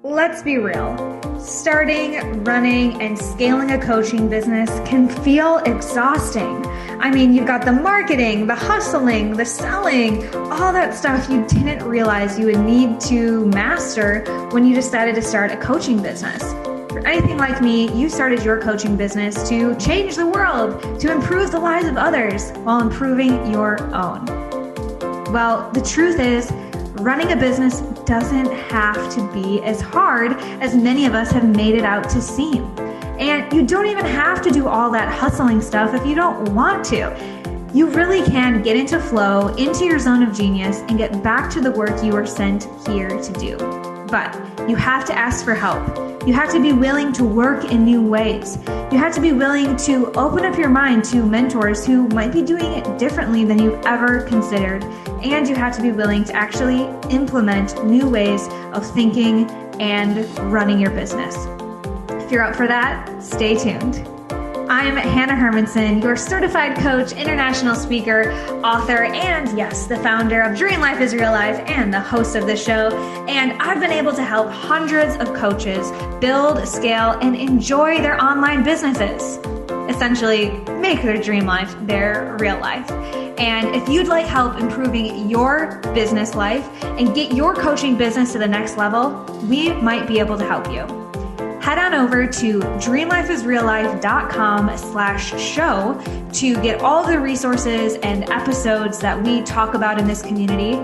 Let's be real. Starting, running, and scaling a coaching business can feel exhausting. I mean, you've got the marketing, the hustling, the selling, all that stuff you didn't realize you would need to master when you decided to start a coaching business. For anything like me, you started your coaching business to change the world, to improve the lives of others while improving your own. Well, the truth is, running a business doesn't have to be as hard as many of us have made it out to seem. And you don't even have to do all that hustling stuff if you don't want to. You really can get into flow, into your zone of genius, and get back to the work you were sent here to do. But you have to ask for help. You have to be willing to work in new ways. You have to be willing to open up your mind to mentors who might be doing it differently than you've ever considered. And you have to be willing to actually implement new ways of thinking and running your business. If you're up for that, stay tuned. I'm Hanna Hermanson, your certified coach, international speaker, author, and yes, the founder of Dream Life is Real Life and the host of this show. And I've been able to help hundreds of coaches build, scale, and enjoy their online businesses. Essentially, make their dream life their real life. And if you'd like help improving your business life and get your coaching business to the next level, we might be able to help you. Head on over to dreamlifeisreallife.com/show to get all the resources and episodes that we talk about in this community.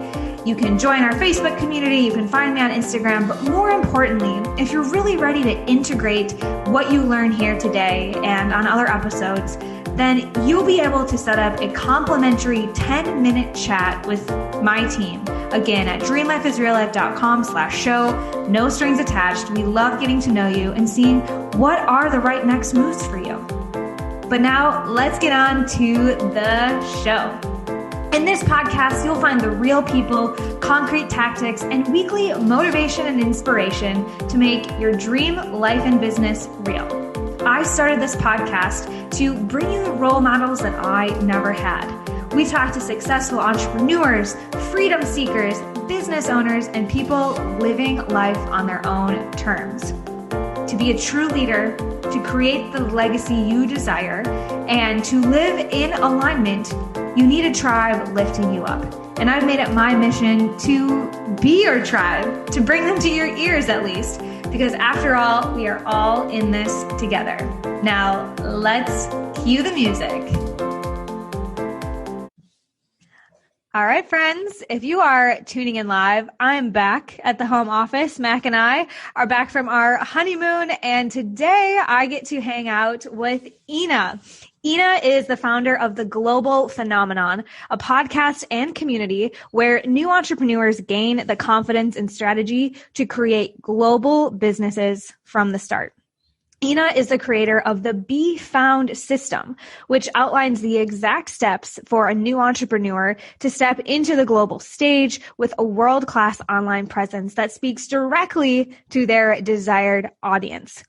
You can join our Facebook community, you can find me on Instagram, but more importantly, if you're really ready to integrate what you learn here today and on other episodes, then you'll be able to set up a complimentary 10-minute chat with my team. Again, at dreamlifeisreallife.com/show, no strings attached. We love getting to know you and seeing what are the right next moves for you. But now let's get on to the show. In this podcast, you'll find the real people, concrete tactics, and weekly motivation and inspiration to make your dream life and business real. I started this podcast to bring you the role models that I never had. We talk to successful entrepreneurs, freedom seekers, business owners, and people living life on their own terms. To be a true leader, to create the legacy you desire, and to live in alignment, you need a tribe lifting you up. And I've made it my mission to be your tribe, to bring them to your ears at least, because after all, we are all in this together. Now, let's cue the music. All right, friends, if you are tuning in live, I'm back at the home office. Mac and I are back from our honeymoon, and today I get to hang out with Ina. Ina is the founder of The Global Phenomenon, a podcast and community where new entrepreneurs gain the confidence and strategy to create global businesses from the start. Ina is the creator of the Be Found system, which outlines the exact steps for a new entrepreneur to step into the global stage with a world-class online presence that speaks directly to their desired audience.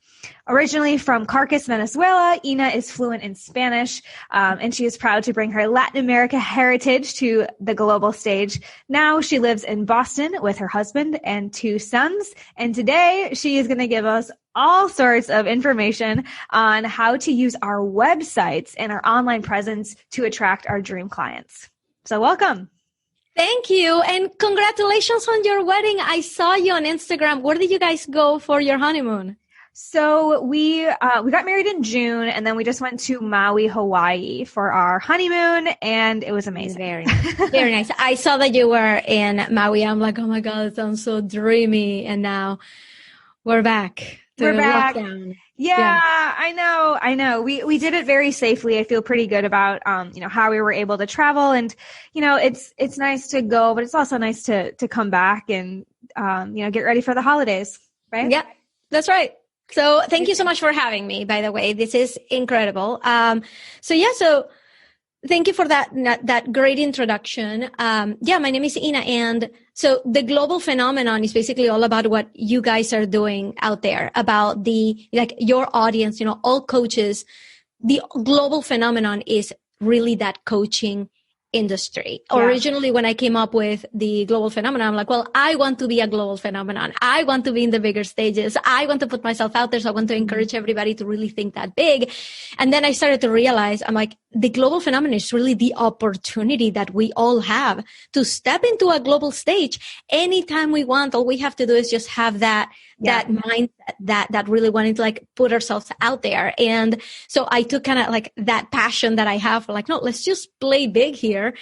Originally from Caracas, Venezuela, Ina is fluent in Spanish, and she is proud to bring her Latin America heritage to the global stage. Now she lives in Boston with her husband and 2 sons, and today she is going to give us all sorts of information on how to use our websites and our online presence to attract our dream clients. So welcome. Thank you. And congratulations on your wedding. I saw you on Instagram. Where did you guys go for your honeymoon? So we got married in June, and then we just went to Maui, Hawaii for our honeymoon, and it was amazing. Very nice. Very nice. I saw that you were in Maui. I'm like, oh my God, it sounds so dreamy. And now we're back. We're back. Lockdown. Yeah, I know. We did it very safely. I feel pretty good about, how we were able to travel, and, it's nice to go, but it's also nice to come back and, get ready for the holidays, right? Yeah, that's right. So thank you so much for having me, by the way. This is incredible. So thank you for that great introduction. My name is Ina, and so the global phenomenon is basically all about what you guys are doing out there, about your audience, all coaches. The global phenomenon is really that coaching industry. Yeah. Originally, when I came up with the global phenomenon, I'm like, well, I want to be a global phenomenon. I want to be in the bigger stages. I want to put myself out there. So I want to encourage everybody to really think that big. And then I started to realize, I'm like, the global phenomenon is really the opportunity that we all have to step into a global stage anytime we want. All we have to do is just have that mindset that really wanting to like put ourselves out there. And so I took kind of like that passion that I have for like, no, let's just play big here,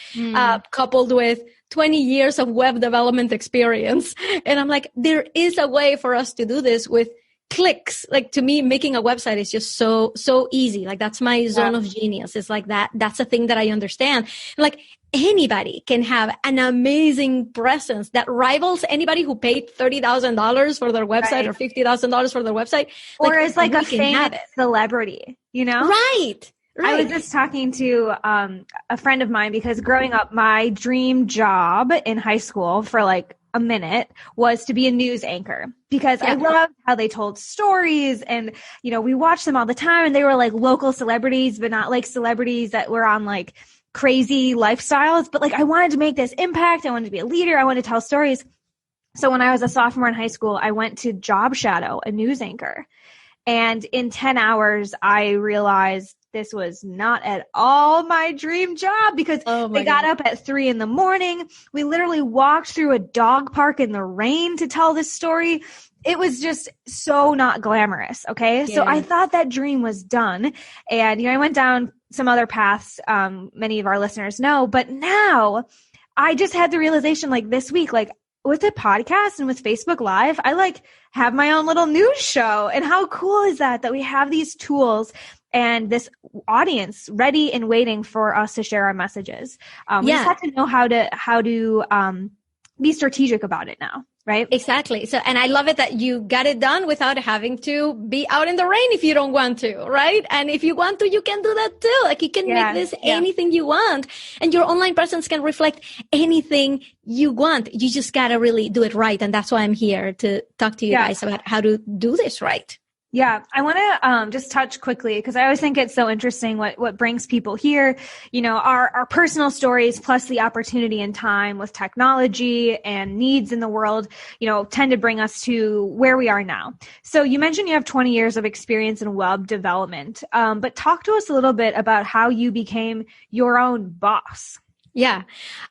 coupled with 20 years of web development experience. And I'm like, there is a way for us to do this with clicks. Like to me, making a website is just so easy. Like that's my zone of genius. It's like that's a thing that I understand. Like anybody can have an amazing presence that rivals anybody who paid $30,000 for their website or $50,000 for their website. Or is like a famous celebrity, you know? Right. I was just talking to a friend of mine because growing up, my dream job in high school for like a minute was to be a news anchor because I loved how they told stories and, you know, we watched them all the time and they were like local celebrities, but not like celebrities that were on like crazy lifestyles. But like I wanted to make this impact. I wanted to be a leader. I wanted to tell stories. So when I was a sophomore in high school, I went to job shadow a news anchor. And in 10 hours, I realized this was not at all my dream job because they got up at 3 a.m. We literally walked through a dog park in the rain to tell this story. It was just so not glamorous. Okay. Yeah. So I thought that dream was done. And, you know, I went down some other paths, many of our listeners know, but now I just had the realization like this week, like with a podcast and with Facebook Live, I like have my own little news show. And how cool is that we have these tools and this audience ready and waiting for us to share our messages. We just have to know how to be strategic about it now, right? Exactly. So, and I love it that you got it done without having to be out in the rain if you don't want to, right? And if you want to, you can do that too. Like you can make this anything you want, and your online presence can reflect anything you want. You just got to really do it right. And that's why I'm here to talk to you guys about how to do this right. Yeah, I want to just touch quickly because I always think it's so interesting what brings people here. You know, our personal stories plus the opportunity and time with technology and needs in the world, you know, tend to bring us to where we are now. So you mentioned you have 20 years of experience in web development, but talk to us a little bit about how you became your own boss. Yeah.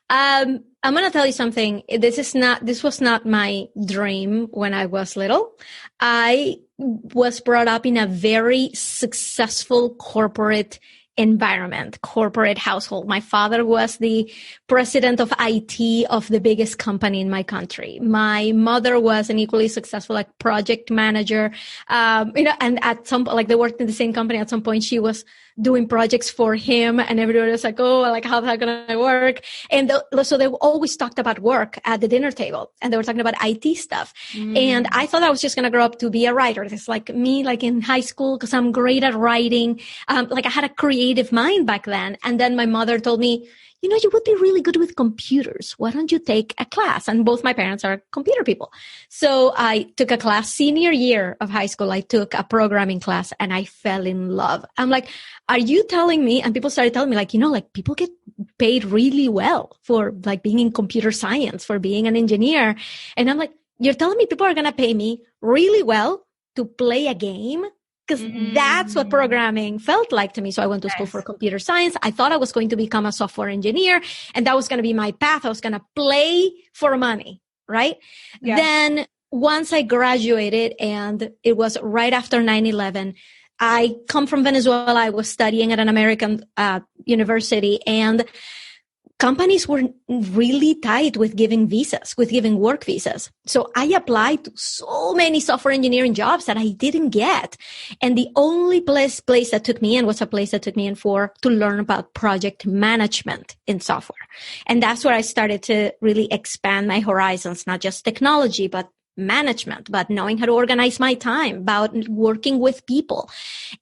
I'm going to tell you something. This was not my dream when I was little. I was brought up in a very successful corporate environment, corporate household. My father was the president of IT of the biggest company in my country. My mother was an equally successful like project manager. You know, and at some like they worked in the same company. At some point, she was doing projects for him, and everybody was like, "Oh, like how's that gonna work?" And so they always talked about work at the dinner table, and they were talking about IT stuff. And I thought I was just gonna grow up to be a writer. It's like me, like in high school, because I'm great at writing. Like I had a creative mind back then. And then my mother told me, you know, you would be really good with computers. Why don't you take a class? And both my parents are computer people. So I took a class senior year of high school. I took a programming class and I fell in love. I'm like, are you telling me? And people started telling me like, you know, like people get paid really well for like being in computer science, for being an engineer. And I'm like, you're telling me people are going to pay me really well to play a game? Because that's what programming felt like to me. So I went to school for computer science. I thought I was going to become a software engineer, and that was going to be my path. I was going to play for money, right? Yeah. Then once I graduated, and it was right after 9/11, I come from Venezuela. I was studying at an American university, and companies were really tight with giving visas, with giving work visas. So I applied to so many software engineering jobs that I didn't get. And the only place that took me in was a place that took me in to learn about project management in software. And that's where I started to really expand my horizons, not just technology, but management, about knowing how to organize my time, about working with people.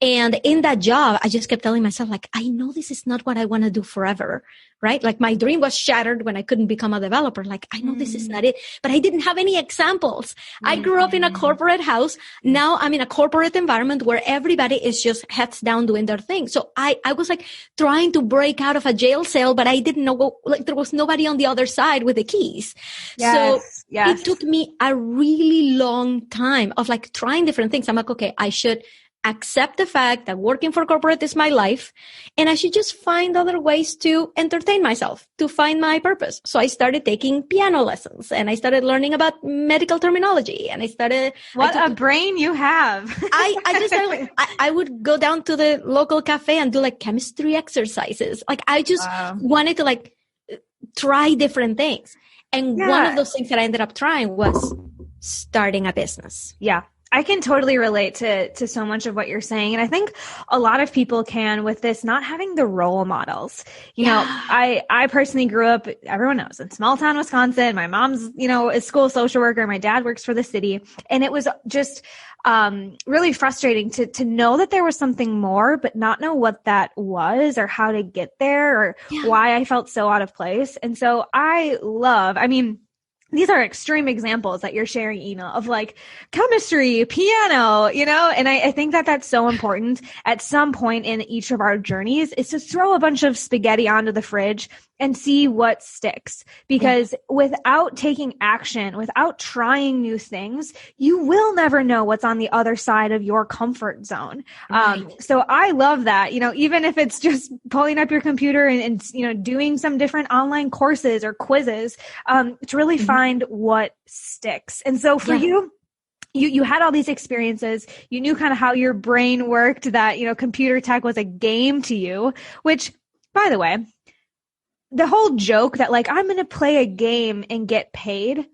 And in that job, I just kept telling myself, like, I know this is not what I want to do forever, right? Like my dream was shattered when I couldn't become a developer. Like, I know this is not it, but I didn't have any examples. I grew up in a corporate house. Now I'm in a corporate environment where everybody is just heads down doing their thing. So I was like trying to break out of a jail cell, but I didn't know, like there was nobody on the other side with the keys. So it took me a really long time of like trying different things. I'm like, okay, I should accept the fact that working for corporate is my life, and I should just find other ways to entertain myself, to find my purpose. So I started taking piano lessons, and I started learning about medical terminology, and What a brain you have. I would go down to the local cafe and do like chemistry exercises. Like I just wanted to like try different things. And one of those things that I ended up trying was starting a business. Yeah. I can totally relate to so much of what you're saying. And I think a lot of people can with this, not having the role models. You know, I personally grew up, everyone knows, in small town Wisconsin. My mom's, a school social worker. My dad works for the city. And it was just really frustrating to know that there was something more, but not know what that was or how to get there or why I felt so out of place. And so these are extreme examples that you're sharing, Ina, of like chemistry, piano, and I think that that's so important at some point in each of our journeys is to throw a bunch of spaghetti onto the fridge and see what sticks. Because without taking action, without trying new things, you will never know what's on the other side of your comfort zone. So I love that, even if it's just pulling up your computer and doing some different online courses or quizzes, to really find what sticks. And so for you had all these experiences, you knew kind of how your brain worked, that, computer tech was a game to you, which, by the way, the whole joke that like, I'm going to play a game and get paid.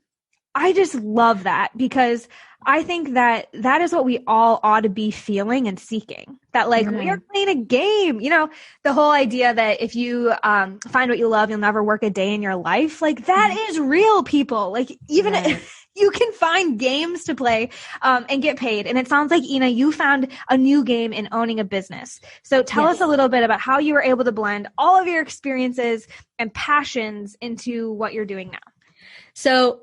I just love that, because I think that that is what we all ought to be feeling and seeking, that like we are playing a game, the whole idea that if you find what you love, you'll never work a day in your life. Like that is real, people. Like even if you can find games to play and get paid. And it sounds like, Ina, you found a new game in owning a business. So tell us a little bit about how you were able to blend all of your experiences and passions into what you're doing now. So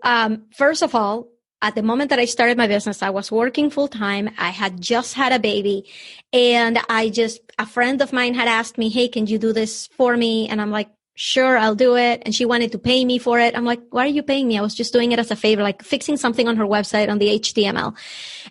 first of all, at the moment that I started my business, I was working full time. I had just had a baby, and a friend of mine had asked me, hey, can you do this for me? And I'm like, sure, I'll do it. And she wanted to pay me for it. I'm like, why are you paying me? I was just doing it as a favor, like fixing something on her website on the HTML.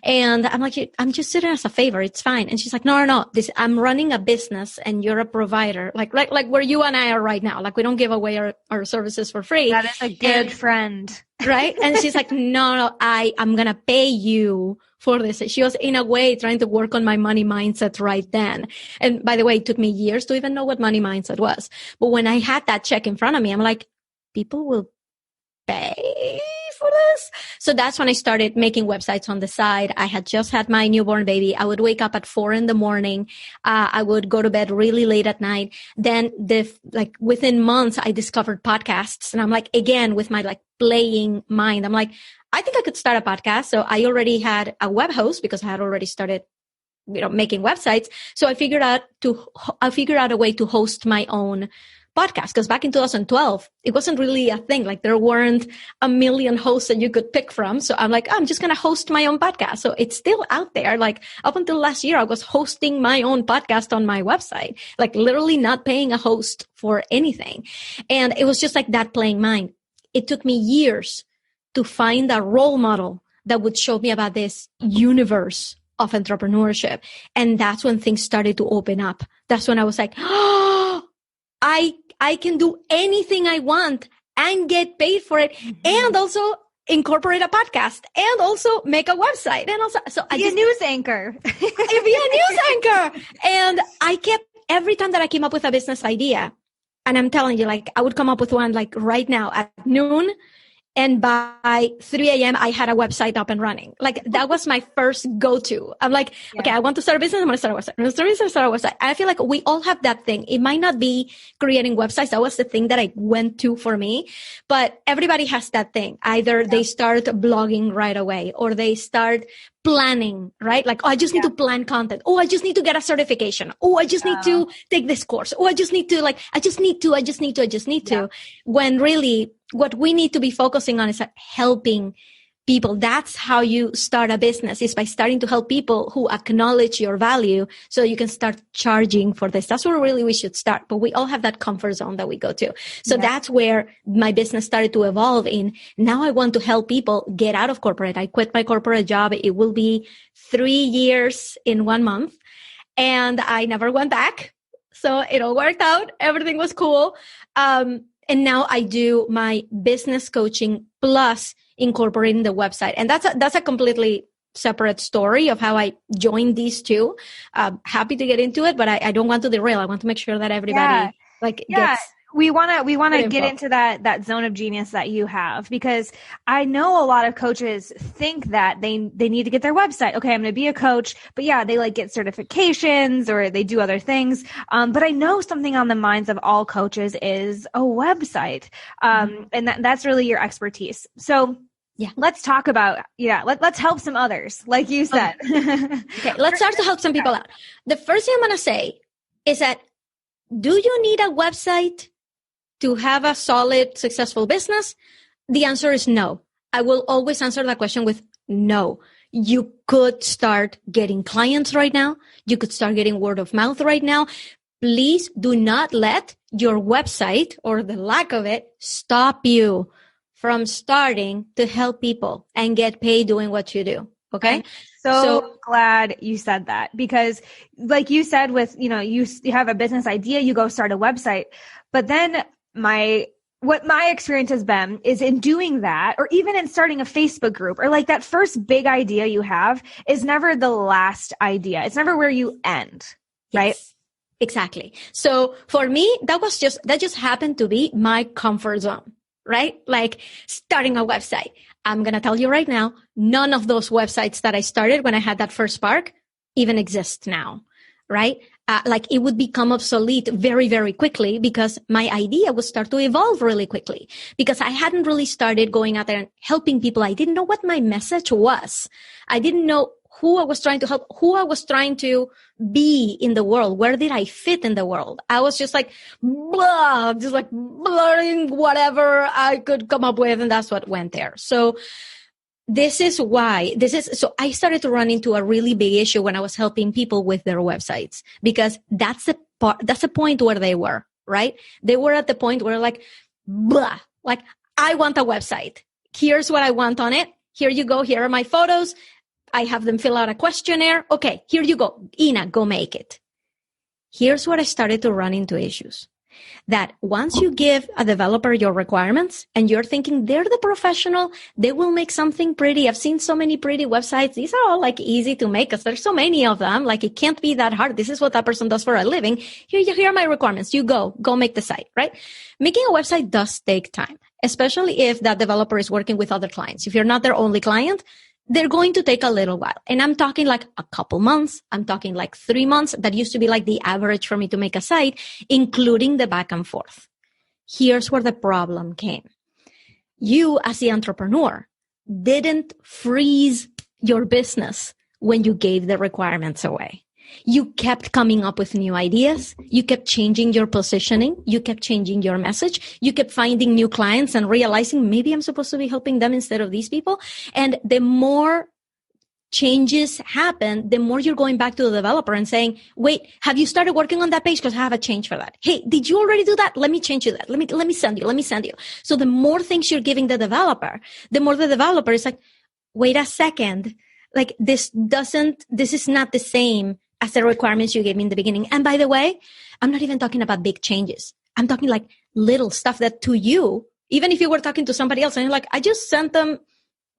And I'm like, I'm just doing it as a favor. It's fine. And she's like, no. I'm running a business and you're a provider. Like where you and I are right now. Like we don't give away our services for free. That is a good friend. Right. And she's like, no, I'm going to pay you for this. She was in a way trying to work on my money mindset right then. And by the way, it took me years to even know what money mindset was. But when I had that check in front of me, I'm like, people will pay for this. So that's when I started making websites on the side. I had just had my newborn baby. I would wake up at 4 a.m. I would go to bed really late at night. Then within months, I discovered podcasts, and I'm like, again, with my like playing mind, I'm like, I think I could start a podcast. So I already had a web host because I had already started, making websites. So I figured out a way to host my own podcast, because back in 2012, it wasn't really a thing. Like there weren't a million hosts that you could pick from. So I'm like, I'm just going to host my own podcast. So it's still out there. Like up until last year, I was hosting my own podcast on my website, like literally not paying a host for anything. And it was just like that playing mind. It took me years to find a role model that would show me about this universe of entrepreneurship. And that's when things started to open up. That's when I was like, oh, I can do anything I want and get paid for it, and also incorporate a podcast, and also make a website, and also be a news anchor. Be a news anchor. And I kept, every time that I came up with a business idea, and I'm telling you, like I would come up with one like right now at noon, And by 3 a.m., I had a website up and running. Like that was my first go-to. I'm like, okay, I want to start a business. I'm going to start a website. I'm going to start a business, start a website. I feel like we all have that thing. It might not be creating websites. That was the thing that I went to for me, but everybody has that thing. Either they start blogging right away or they start planning, right? Like, oh, I just need to plan content. Oh, I just need to get a certification. Oh, I just need to take this course. Oh, I just need to I just need to. When really what we need to be focusing on is helping people. That's how you start a business, is by starting to help people who acknowledge your value so you can start charging for this. That's where really we should start. But we all have that comfort zone that we go to. So that's where my business started to evolve in. Now I want to help people get out of corporate. I quit my corporate job. It will be 3 years in 1 month. And I never went back. So it all worked out. Everything was cool. And now I do my business coaching plus incorporating the website. And that's a completely separate story of how I joined these two. Happy to get into it, but I don't want to derail. I want to make sure that everybody gets. We want to get into that zone of genius that you have, because I know a lot of coaches think that they need to get their website. Okay, I'm going to be a coach, but they like get certifications or they do other things. But I know something on the minds of all coaches is a website. And that's really your expertise. So let's talk about, let's help some others, like you said. Okay, let's start to help some people out. The first thing I'm going to say is that, do you need a website to have a solid, successful business? The answer is no. I will always answer that question with no. You could start getting clients right now. You could start getting word of mouth right now. Please do not let your website or the lack of it stop you from starting to help people and get paid doing what you do. Okay. So glad you said that, because like you said, with, you have a business idea, you go start a website, but then what my experience has been is in doing that, or even in starting a Facebook group, or like that first big idea you have is never the last idea. It's never where you end. Right. Yes, exactly. So for me, that just happened to be my comfort zone, right? Like starting a website. I'm going to tell you right now, none of those websites that I started when I had that first spark even exist now, right? Like it would become obsolete very, very quickly, because my idea would start to evolve really quickly, because I hadn't really started going out there and helping people. I didn't know what my message was. I didn't know who I was trying to help, who I was trying to be in the world. Where did I fit in the world? I was just like, blurring whatever I could come up with. And that's what went there. So so I started to run into a really big issue when I was helping people with their websites, because that's the point where they were, right? They were at the point where like, I want a website. Here's what I want on it. Here you go. Here are my photos. I have them fill out a questionnaire. Okay, here you go. Ina, go make it. Here's what I started to run into issues. That once you give a developer your requirements and you're thinking they're the professional, they will make something pretty. I've seen so many pretty websites. These are all like easy to make because there's so many of them. Like it can't be that hard. This is what that person does for a living. Here are my requirements. You go make the site, right? Making a website does take time, especially if that developer is working with other clients. If you're not their only client, they're going to take a little while. And I'm talking like a couple months. I'm talking like 3 months. That used to be like the average for me to make a site, including the back and forth. Here's where the problem came. You, as the entrepreneur, didn't freeze your business when you gave the requirements away. You kept coming up with new ideas. You kept changing your positioning. You kept changing your message. You kept finding new clients and realizing maybe I'm supposed to be helping them instead of these people. And the more changes happen, the more you're going back to the developer and saying, wait, have you started working on that page? Because I have a change for that. Hey, did you already do that? Let me change you that. Let me send you. So the more things you're giving the developer, the more the developer is like, wait a second. Like this is not the same as the requirements you gave me in the beginning. And by the way, I'm not even talking about big changes. I'm talking like little stuff that to you, even if you were talking to somebody else and you're like, I just sent them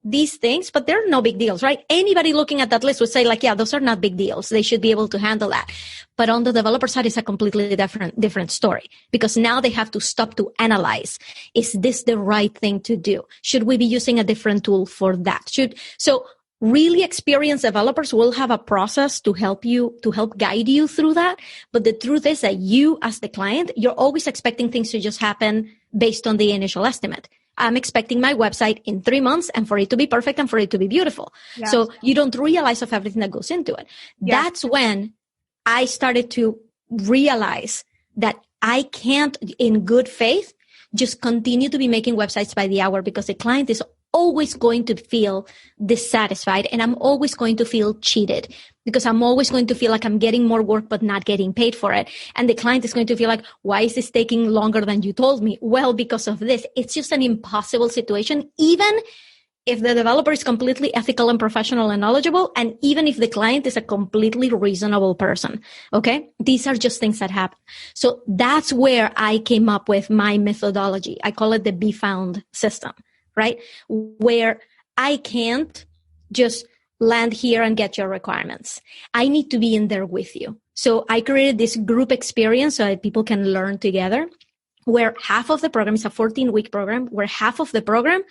these things, but they're no big deals, right? Anybody looking at that list would say like, yeah, those are not big deals. They should be able to handle that. But on the developer side, it's a completely different story, because now they have to stop to analyze. Is this the right thing to do? Should we be using a different tool for that? So really experienced developers will have a process to help guide you through that. But the truth is that you, as the client, you're always expecting things to just happen based on the initial estimate. I'm expecting my website in 3 months and for it to be perfect and for it to be beautiful. Yeah. So you don't realize of everything that goes into it. Yeah. That's when I started to realize that I can't, in good faith, just continue to be making websites by the hour, because the client is always going to feel dissatisfied, and I'm always going to feel cheated, because I'm always going to feel like I'm getting more work but not getting paid for it. And the client is going to feel like, why is this taking longer than you told me? Well, because of this. It's just an impossible situation, even if the developer is completely ethical and professional and knowledgeable, and even if the client is a completely reasonable person. Okay? These are just things that happen. So that's where I came up with my methodology. I call it the Be Found system, right? Where I can't just land here and get your requirements. I need to be in there with you. So I created this group experience so that people can learn together, where half of the program is a 14-week program, where half of the program,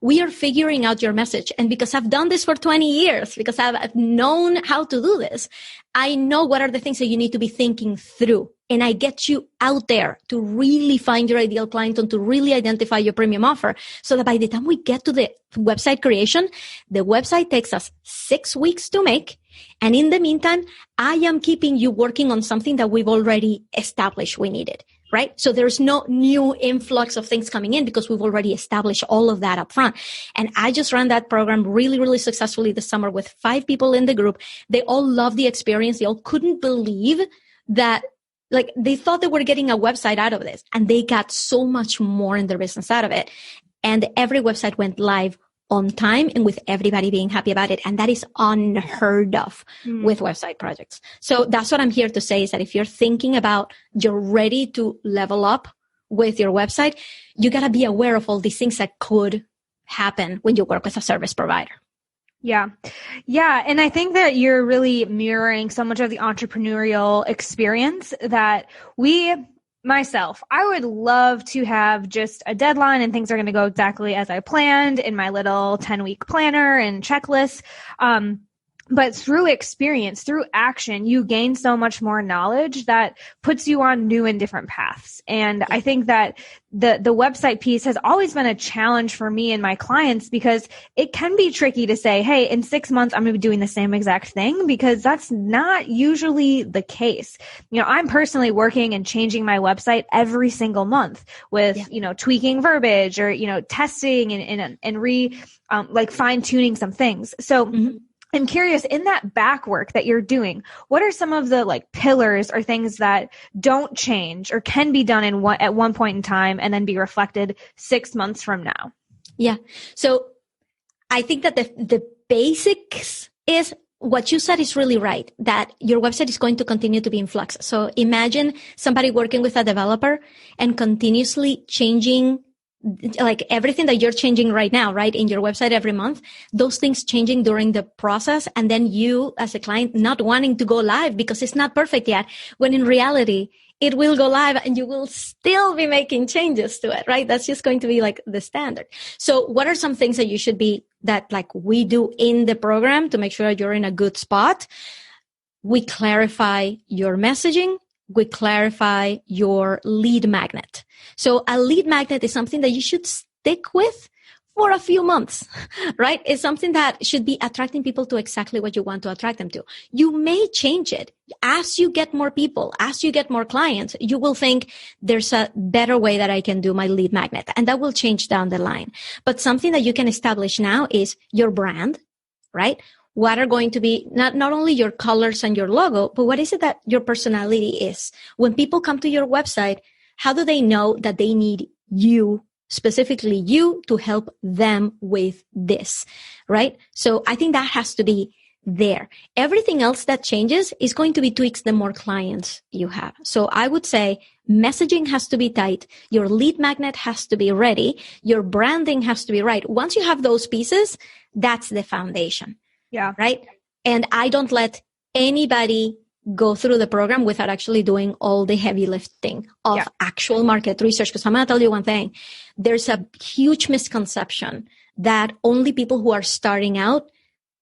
we are figuring out your message. And because I've done this for 20 years, because I've known how to do this, I know what are the things that you need to be thinking through. And I get you out there to really find your ideal client and to really identify your premium offer, so that by the time we get to the website creation, the website takes us 6 weeks to make. And in the meantime, I am keeping you working on something that we've already established we needed, right? So there's no new influx of things coming in, because we've already established all of that up front. And I just ran that program really, really successfully this summer with 5 people in the group. They all loved the experience. They all couldn't believe that, like, they thought they were getting a website out of this, and they got so much more in their business out of it. And every website went live on time and with everybody being happy about it. And that is unheard of with website projects. So that's what I'm here to say, is that if you're thinking about you're ready to level up with your website, you got to be aware of all these things that could happen when you work with a service provider. Yeah. Yeah. And I think that you're really mirroring so much of the entrepreneurial experience that I would love to have just a deadline and things are going to go exactly as I planned in my little 10-week planner and checklist. But through experience, through action, you gain so much more knowledge that puts you on new and different paths. And I think that the website piece has always been a challenge for me and my clients, because it can be tricky to say, hey, in 6 months, I'm going to be doing the same exact thing, because that's not usually the case. I'm personally working and changing my website every single month with, tweaking verbiage or, testing and fine tuning some things. So I'm curious, in that back work that you're doing, what are some of the pillars or things that don't change or can be done at one point in time and then be reflected 6 months from now? Yeah. So I think that the basics is what you said is really right, that your website is going to continue to be in flux. So imagine somebody working with a developer and continuously changing everything that you're changing right now, right, in your website every month, those things changing during the process. And then you as a client not wanting to go live because it's not perfect yet, when in reality, it will go live and you will still be making changes to it, right? That's just going to be the standard. So what are some things that you should be, that we do in the program to make sure that you're in a good spot? We clarify your messaging. We clarify your lead magnet. So a lead magnet is something that you should stick with for a few months, right? It's something that should be attracting people to exactly what you want to attract them to. You may change it as you get more people, as you get more clients. You will think there's a better way that I can do my lead magnet, and that will change down the line. But something that you can establish now is your brand, right? What are going to be not only your colors and your logo, but what is it that your personality is? When people come to your website, how do they know that they need you, specifically you, to help them with this, right? So I think that has to be there. Everything else that changes is going to be tweaks the more clients you have. So I would say messaging has to be tight. Your lead magnet has to be ready. Your branding has to be right. Once you have those pieces, that's the foundation. Yeah. Right. And I don't let anybody go through the program without actually doing all the heavy lifting of actual market research. Because I'm going to tell you one thing. There's a huge misconception that only people who are starting out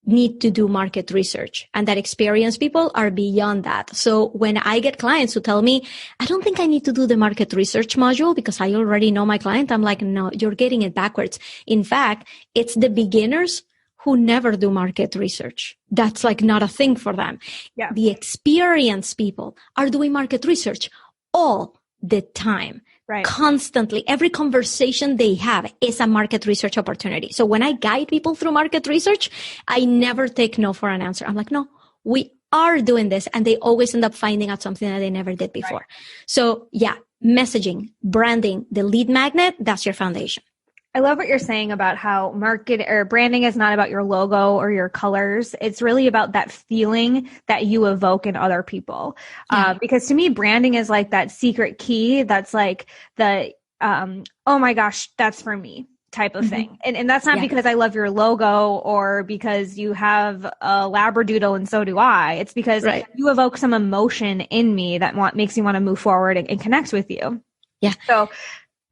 need to do market research, and that experienced people are beyond that. So when I get clients who tell me, I don't think I need to do the market research module because I already know my client, I'm like, no, you're getting it backwards. In fact, it's the beginners who never do market research. That's like not a thing for them. Yeah. The experienced people are doing market research all the time. Right. Constantly. Every conversation they have is a market research opportunity. So when I guide people through market research, I never take no for an answer. I'm like, no, we are doing this. And they always end up finding out something that they never did before. Right. So yeah, messaging, branding, the lead magnet, that's your foundation. I love what you're saying about how market or branding is not about your logo or your colors. It's really about that feeling that you evoke in other people. Yeah. Because to me, branding is like that secret key. That's like the, oh my gosh, that's for me type of thing. And that's not because I love your logo or because you have a Labradoodle and so do I. It's because you evoke some emotion in me that makes me want to move forward and connect with you. Yeah. So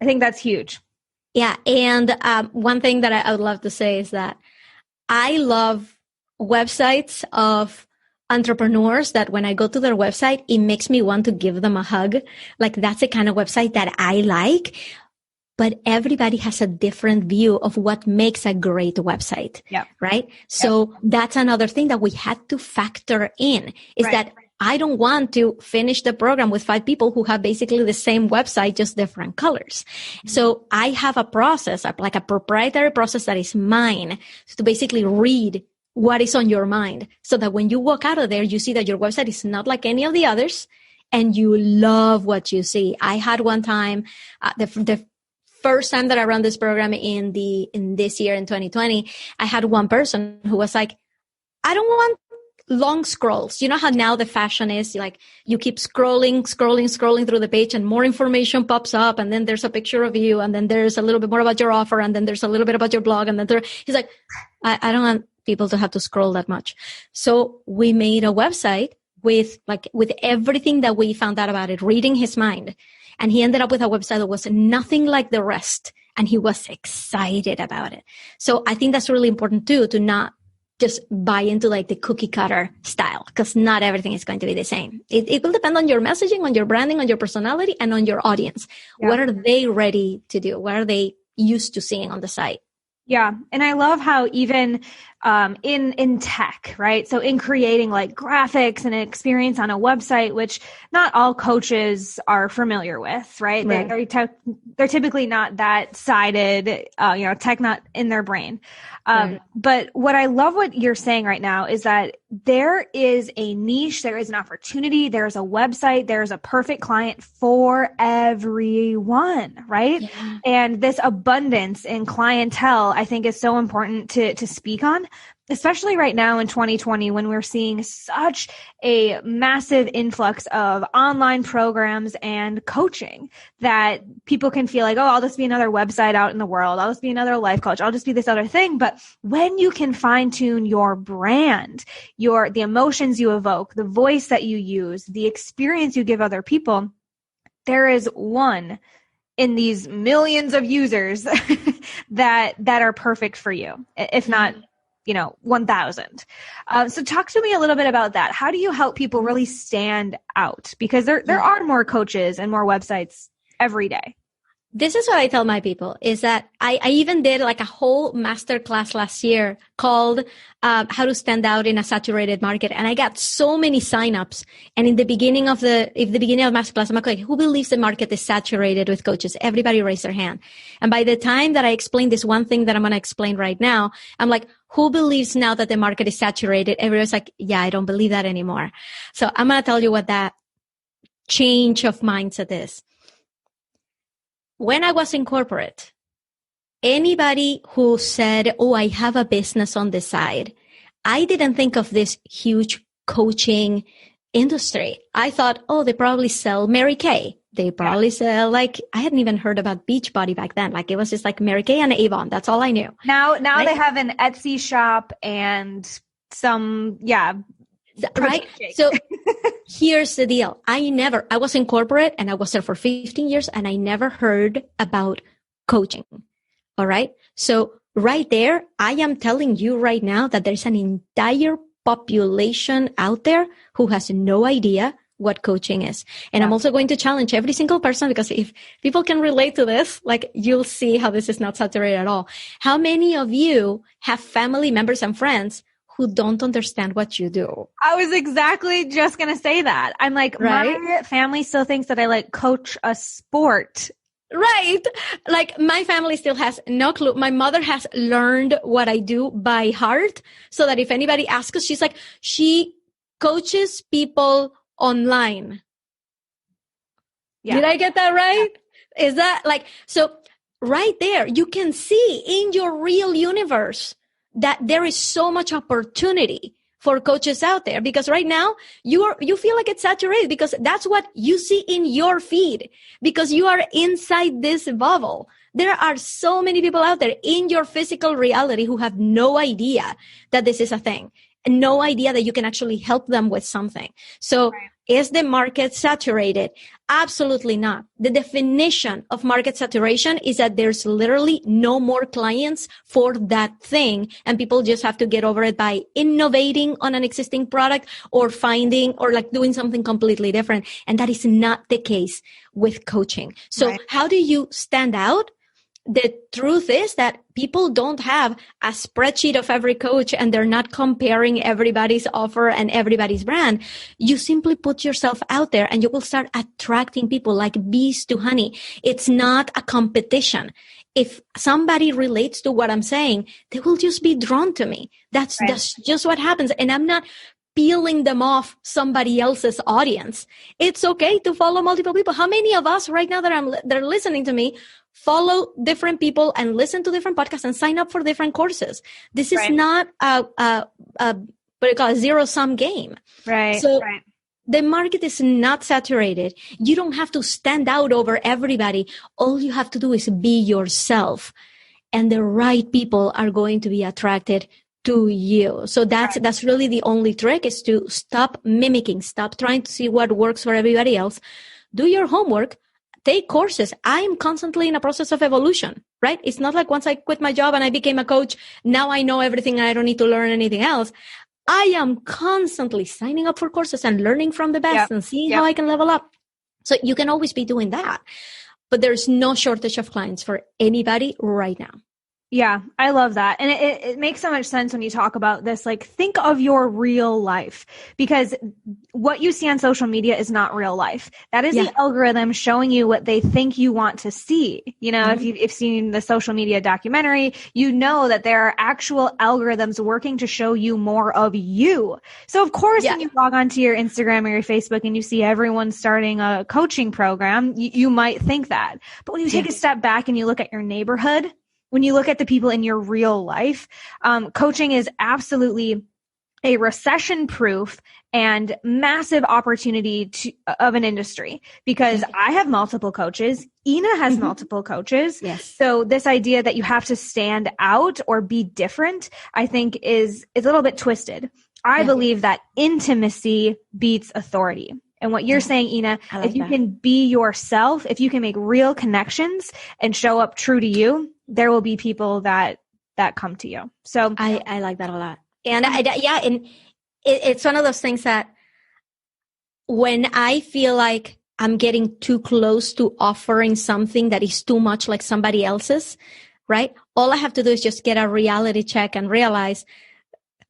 I think that's huge. Yeah. And one thing that I would love to say is that I love websites of entrepreneurs that when I go to their website, it makes me want to give them a hug. Like that's the kind of website that I like. But everybody has a different view of what makes a great website. Yeah. Right. So that's another thing that we had to factor in is that I don't want to finish the program with 5 people who have basically the same website, just different colors. So I have a process, like a proprietary process that is mine to basically read what is on your mind so that when you walk out of there, you see that your website is not like any of the others and you love what you see. I had one time, the first time that I ran this program in this year in 2020, I had one person who was like, I don't want long scrolls. You know how now the fashion is like you keep scrolling through the page and more information pops up and then there's a picture of you and then there's a little bit more about your offer and then there's a little bit about your blog and then he's like, I don't want people to have to scroll that much. So we made a website with everything that we found out about it, reading his mind. And he ended up with a website that was nothing like the rest. And he was excited about it. So I think that's really important too, to not just buy into like the cookie cutter style, because not everything is going to be the same. It will depend on your messaging, on your branding, on your personality, and on your audience. Yeah. What are they ready to do? What are they used to seeing on the site? Yeah. And I love how even in tech, right? So in creating like graphics and an experience on a website, which not all coaches are familiar with, right? They're typically not that sided, tech not in their brain. But what I love what you're saying right now is that there is a niche, there is an opportunity, there's a website, there's a perfect client for everyone, right? Yeah. And this abundance in clientele, I think is so important to speak on, especially right now in 2020 when we're seeing such a massive influx of online programs and coaching that people can feel like, oh, I'll just be another website out in the world. I'll just be another life coach. I'll just be this other thing. But when you can fine tune your brand, the emotions you evoke, the voice that you use, the experience you give other people, there is one in these millions of users that are perfect for you, if not 1,000. So talk to me a little bit about that. How do you help people really stand out? Because there are more coaches and more websites every day. This is what I tell my people is that I even did like a whole masterclass last year called how to stand out in a saturated market. And I got so many signups. And in the beginning of masterclass, I'm like, who believes the market is saturated with coaches? Everybody raised their hand. And by the time that I explained this one thing that I'm going to explain right now, I'm like, who believes now that the market is saturated? Everyone's like, yeah, I don't believe that anymore. So I'm going to tell you what that change of mindset is. When I was in corporate, anybody who said, oh, I have a business on the side, I didn't think of this huge coaching industry. I thought, oh, they probably sell Mary Kay. They probably sell, like, I hadn't even heard about Beachbody back then. Like, it was just like Mary Kay and Avon. That's all I knew. Now they have an Etsy shop and some, right? So here's the deal. I was in corporate and I was there for 15 years and I never heard about coaching. All right. So right there, I am telling you right now that there's an entire population out there who has no idea what coaching is. And I'm also going to challenge every single person, because if people can relate to this, like, you'll see how this is not saturated at all. How many of you have family members and friends who don't understand what you do? I was exactly just going to say that. I'm like, my family still thinks that I like coach a sport. Right. Like, my family still has no clue. My mother has learned what I do by heart, so that if anybody asks us, she's like, she coaches people online. Yeah. Did I get that right? Yeah. Is that like, so right there, you can see in your real universe that there is so much opportunity for coaches out there, because right now you feel like it's saturated, because that's what you see in your feed, because you are inside this bubble. There are so many people out there in your physical reality who have no idea that this is a thing, and no idea that you can actually help them with something. So is the market saturated? Absolutely not. The definition of market saturation is that there's literally no more clients for that thing, and people just have to get over it by innovating on an existing product or finding or like doing something completely different. And that is not the case with coaching. So how do you stand out? The truth is that people don't have a spreadsheet of every coach, and they're not comparing everybody's offer and everybody's brand. You simply put yourself out there and you will start attracting people like bees to honey. It's not a competition. If somebody relates to what I'm saying, they will just be drawn to me. That's just what happens. And I'm not peeling them off somebody else's audience. It's okay to follow multiple people. How many of us right now they're listening to me follow different people and listen to different podcasts and sign up for different courses? This is not a zero-sum game. Right. So the market is not saturated. You don't have to stand out over everybody. All you have to do is be yourself, and the right people are going to be attracted to you. So that's really the only trick, is to stop mimicking, stop trying to see what works for everybody else. Do your homework, take courses. I'm constantly in a process of evolution, right? It's not like once I quit my job and I became a coach, now I know everything and I don't need to learn anything else. I am constantly signing up for courses and learning from the best and seeing how I can level up. So you can always be doing that, but there's no shortage of clients for anybody right now. Yeah, I love that. And it makes so much sense when you talk about this. Like, think of your real life, because what you see on social media is not real life. That is the algorithm showing you what they think you want to see. You know, if you've seen the social media documentary, you know that there are actual algorithms working to show you more of you. So of course, when you log onto your Instagram or your Facebook and you see everyone starting a coaching program, you might think that. But when you take a step back and you look at your neighborhood, when you look at the people in your real life, coaching is absolutely a recession-proof and massive opportunity of an industry, because I have multiple coaches. Ina has multiple coaches. Yes. So this idea that you have to stand out or be different, I think is a little bit twisted. I believe that intimacy beats authority. And what you're saying, Ina, if you can be yourself, if you can make real connections and show up true to you, there will be people that come to you. So I like that a lot. And and it's one of those things that when I feel like I'm getting too close to offering something that is too much like somebody else's, right? All I have to do is just get a reality check and realize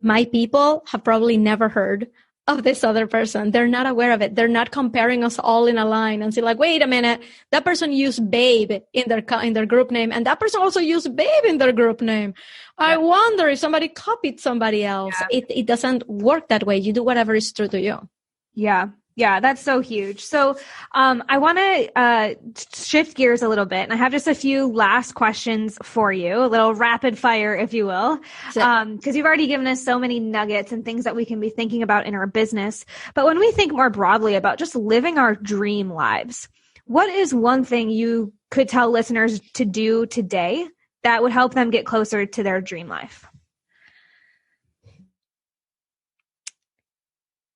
my people have probably never heard of this other person. They're not aware of it. They're not comparing us all in a line and say like, wait a minute, that person used babe in their group name, and that person also used babe in their group name. I wonder if somebody copied somebody else. It doesn't work that way. You do whatever is true to you. Yeah. Yeah, that's so huge. So I want to shift gears a little bit, and I have just a few last questions for you, a little rapid fire, if you will, because you've already given us so many nuggets and things that we can be thinking about in our business. But when we think more broadly about just living our dream lives, what is one thing you could tell listeners to do today that would help them get closer to their dream life?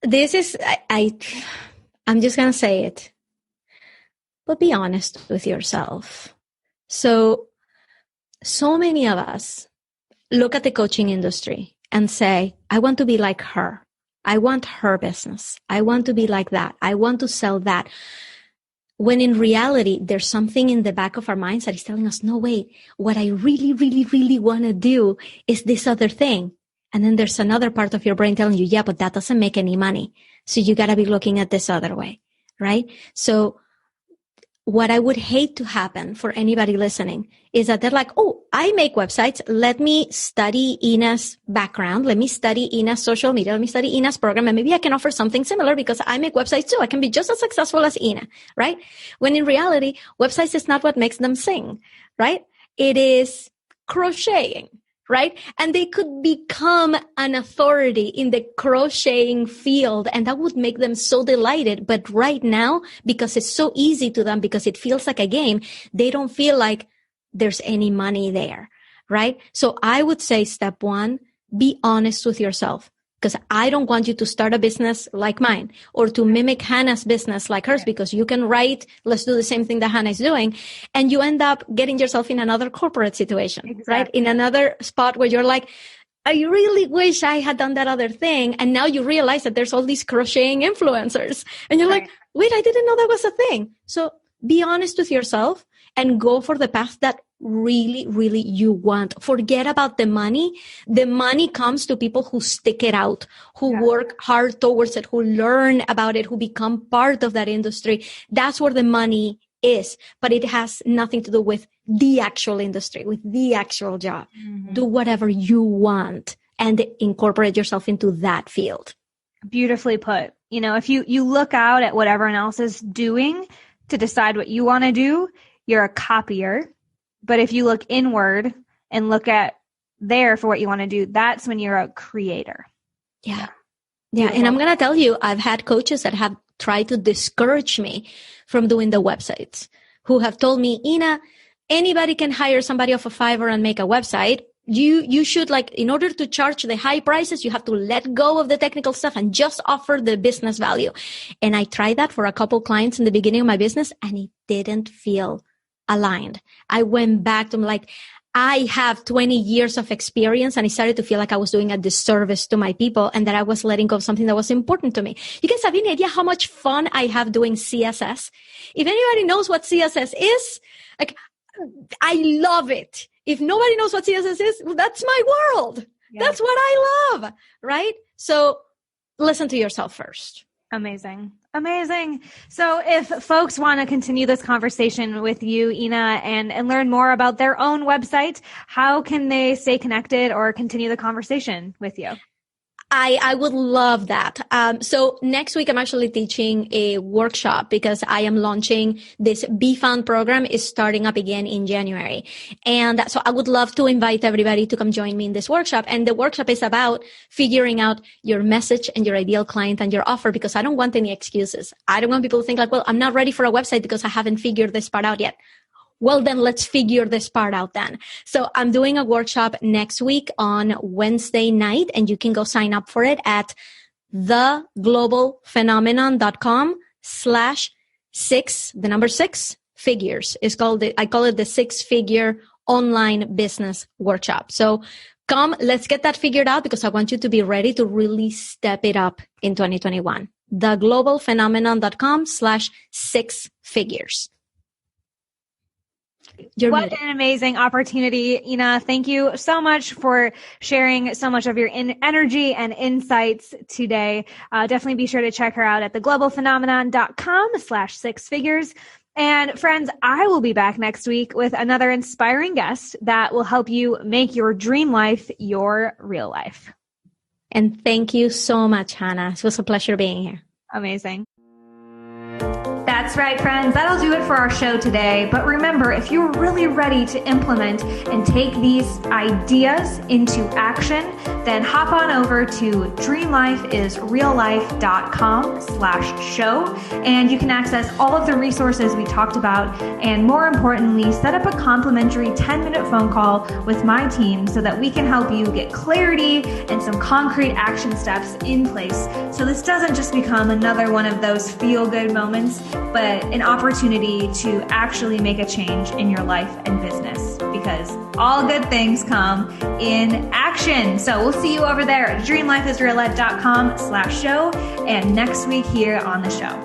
This is, I'm just going to say it, but be honest with yourself. So many of us look at the coaching industry and say, I want to be like her. I want her business. I want to be like that. I want to sell that. When in reality, there's something in the back of our minds that is telling us, no, wait, what I really, really, really want to do is this other thing. And then there's another part of your brain telling you, yeah, but that doesn't make any money. So you got to be looking at this other way, right? So what I would hate to happen for anybody listening is that they're like, oh, I make websites. Let me study Ina's background. Let me study Ina's social media. Let me study Ina's program. And maybe I can offer something similar because I make websites too. I can be just as successful as Ina, right? When in reality, websites is not what makes them sing, right? It is crocheting. Right? And they could become an authority in the crocheting field, and that would make them so delighted. But right now, because it's so easy to them, because it feels like a game, they don't feel like there's any money there. Right? So I would say step one, be honest with yourself. Because I don't want you to start a business like mine or to mimic Hannah's business like hers, because you can write, let's do the same thing that Hannah is doing. And you end up getting yourself in another corporate situation, right? In another spot where you're like, I really wish I had done that other thing. And now you realize that there's all these crocheting influencers and you're like, wait, I didn't know that was a thing. So be honest with yourself and go for the path that really, really you want. Forget about the money. The money comes to people who stick it out, who work hard towards it, who learn about it, who become part of that industry. That's where the money is, but it has nothing to do with the actual industry, with the actual job. Mm-hmm. Do whatever you want and incorporate yourself into that field. Beautifully put. You know, if you look out at what everyone else is doing to decide what you want to do, you're a copier. But if you look inward and look at there for what you want to do, that's when you're a creator. Yeah. And I'm going to tell you, I've had coaches that have tried to discourage me from doing the websites, who have told me, Ina, anybody can hire somebody off of Fiverr and make a website. You should, like, in order to charge the high prices, you have to let go of the technical stuff and just offer the business value. And I tried that for a couple clients in the beginning of my business, and it didn't feel aligned. I went back to like, I have 20 years of experience, and I started to feel like I was doing a disservice to my people and that I was letting go of something that was important to me. You guys have any idea how much fun I have doing CSS? If anybody knows what CSS is, like, I love it. If nobody knows what CSS is, that's my world. Yeah. That's what I love, right? So listen to yourself first. Amazing. So if folks want to continue this conversation with you, Ina, and learn more about their own website, how can they stay connected or continue the conversation with you? I would love that. So next week, I'm actually teaching a workshop because I am launching this Be Found program is starting up again in January. And so I would love to invite everybody to come join me in this workshop. And the workshop is about figuring out your message and your ideal client and your offer, because I don't want any excuses. I don't want people to think like, well, I'm not ready for a website because I haven't figured this part out yet. Well, then let's figure this part out then. So I'm doing a workshop next week on Wednesday night, and you can go sign up for it at theglobalphenomenon.com/6 figures. It's called I call it the 6-figure online business workshop. So come, let's get that figured out, because I want you to be ready to really step it up in 2021. Theglobalphenomenon.com/6 figures. What an amazing opportunity, Ina. Thank you so much for sharing so much of your energy and insights today. Definitely be sure to check her out at theglobalphenomenon.com/6 figures. And friends, I will be back next week with another inspiring guest that will help you make your dream life your real life. And thank you so much, Hannah. It was a pleasure being here. Amazing. That's right, friends. That'll do it for our show today. But remember, if you're really ready to implement and take these ideas into action, then hop on over to dreamlifeisreallife.com/show, and you can access all of the resources we talked about, and more importantly, set up a complimentary 10-minute phone call with my team so that we can help you get clarity and some concrete action steps in place. So this doesn't just become another one of those feel-good moments, but an opportunity to actually make a change in your life and business, because all good things come in action. So we'll see you over there at dreamlifeisreallife.com/show and next week here on the show.